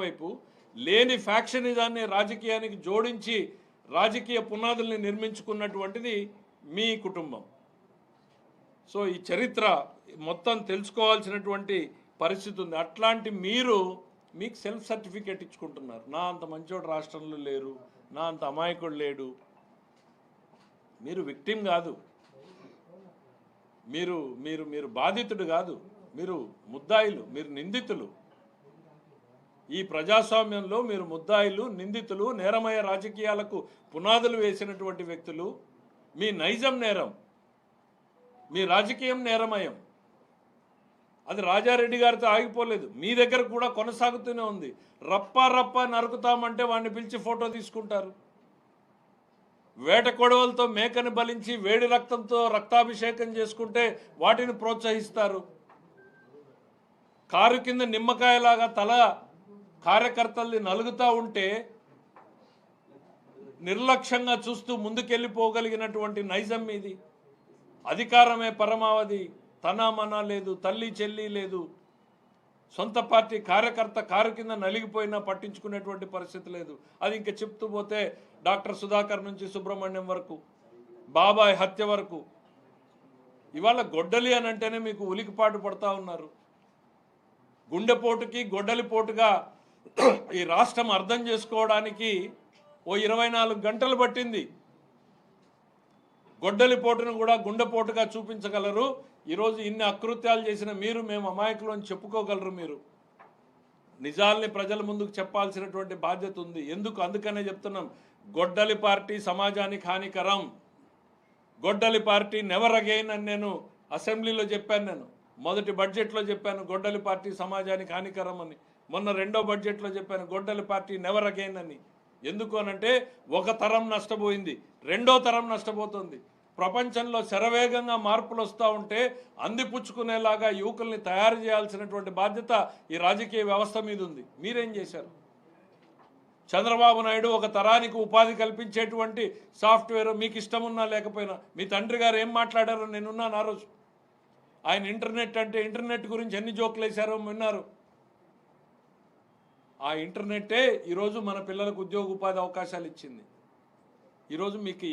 వైపు లేని ఫ్యాక్షనిజాన్ని రాజకీయానికి జోడించి రాజకీయ పునాదుల్ని నిర్మించుకున్నటువంటిది మీ కుటుంబం. సో ఈ చరిత్ర మొత్తం తెలుసుకోవాల్సినటువంటి పరిస్థితి ఉంది. అట్లాంటి మీకు సెల్ఫ్ సర్టిఫికేట్ ఇచ్చుకుంటున్నారు. నా అంత మంచోడు రాష్ట్రంలో లేరు, నా అంత అమాయకుడు లేడు. మీరు విక్టిమ్ కాదు, మీరు మీరు మీరు బాధితుడు కాదు, మీరు ముద్దాయిలు, మీరు నిందితులు. ఈ ప్రజాస్వామ్యంలో మీరు ముద్దాయిలు, నిందితులు, నేరమయ రాజకీయాలకు పునాదులు వేసినటువంటి వ్యక్తులు. మీ నైజం నేరం, మీ రాజకీయం నేరమయం. అది రాజారెడ్డి గారితో ఆగిపోలేదు, మీ దగ్గర కూడా కొనసాగుతూనే ఉంది. రప్పా రప్పా నరుకుతామంటే వాడిని పిలిచి ఫోటో తీసుకుంటారు. వేట కొడవలతో మేకని బలించి వేడి రక్తంతో రక్తాభిషేకం చేసుకుంటే వాటిని ప్రోత్సహిస్తారు. కారు కింద నిమ్మకాయలాగా తల కార్యకర్తల్ని నలుగుతూ ఉంటే నిర్లక్ష్యంగా చూస్తూ ముందుకెళ్ళిపోగలిగినటువంటి నైజం మీది. అధికారమే పరమావధి, తనామనా లేదు, తల్లి చెల్లి లేదు. సొంత పార్టీ కార్యకర్త కారు కింద నలిగిపోయినా పట్టించుకునేటువంటి పరిస్థితి లేదు. అది ఇంకా చెప్తూ పోతే డాక్టర్ సుధాకర్ నుంచి సుబ్రహ్మణ్యం వరకు, బాబాయ్ హత్య వరకు. ఇవాళ గొడ్డలి అని అంటేనే మీకు ఉలికిపాటు పడతా ఉన్నారు. గుండెపోటుకి గొడ్డలిపోటుగా ఈ రాష్ట్రం అర్థం చేసుకోవడానికి ఓ 24 గంటలు పట్టింది. గొడ్డలిపోటును కూడా గుండెపోటుగా చూపించగలరు. ఈరోజు ఇన్ని అకృత్యాలు చేసిన మీరు మేము అమాయకులు అని చెప్పుకోగలరు. మీరు నిజాల్ని ప్రజల ముందుకు చెప్పాల్సినటువంటి బాధ్యత ఉంది. అందుకనే చెప్తున్నాం, గొడ్డలి పార్టీ సమాజానికి హానికరం. గొడ్డలి పార్టీ నెవర్ అగైన్ అని నేను అసెంబ్లీలో చెప్పాను. నేను మొదటి బడ్జెట్లో చెప్పాను గొడ్డలి పార్టీ సమాజానికి హానికరం అని. మొన్న రెండో బడ్జెట్లో చెప్పాను గొడ్డలి పార్టీ నెవర్ అగైన్ అని. ఎందుకు అనంటే ఒక తరం నష్టపోయింది, రెండో తరం నష్టపోతుంది. ప్రపంచంలో శరవేగంగా మార్పులు వస్తూ ఉంటే అందిపుచ్చుకునేలాగా యువకుల్ని తయారు చేయాల్సినటువంటి బాధ్యత ఈ రాజకీయ వ్యవస్థ మీద ఉంది. మీరేం చేశారు? చంద్రబాబు నాయుడు ఒక తరానికి ఉపాధి కల్పించేటువంటి సాఫ్ట్వేర్ మీకు ఇష్టం ఉన్నా లేకపోయినా, మీ తండ్రి గారు ఏం మాట్లాడారో నేనున్నాను ఆ రోజు. ఆయన ఇంటర్నెట్ గురించి ఎన్ని జోకులు వేశారో విన్నారు. ఆ ఇంటర్నెట్టే ఈరోజు మన పిల్లలకు ఉద్యోగ ఉపాధి అవకాశాలు ఇచ్చింది. ఈరోజు మీకు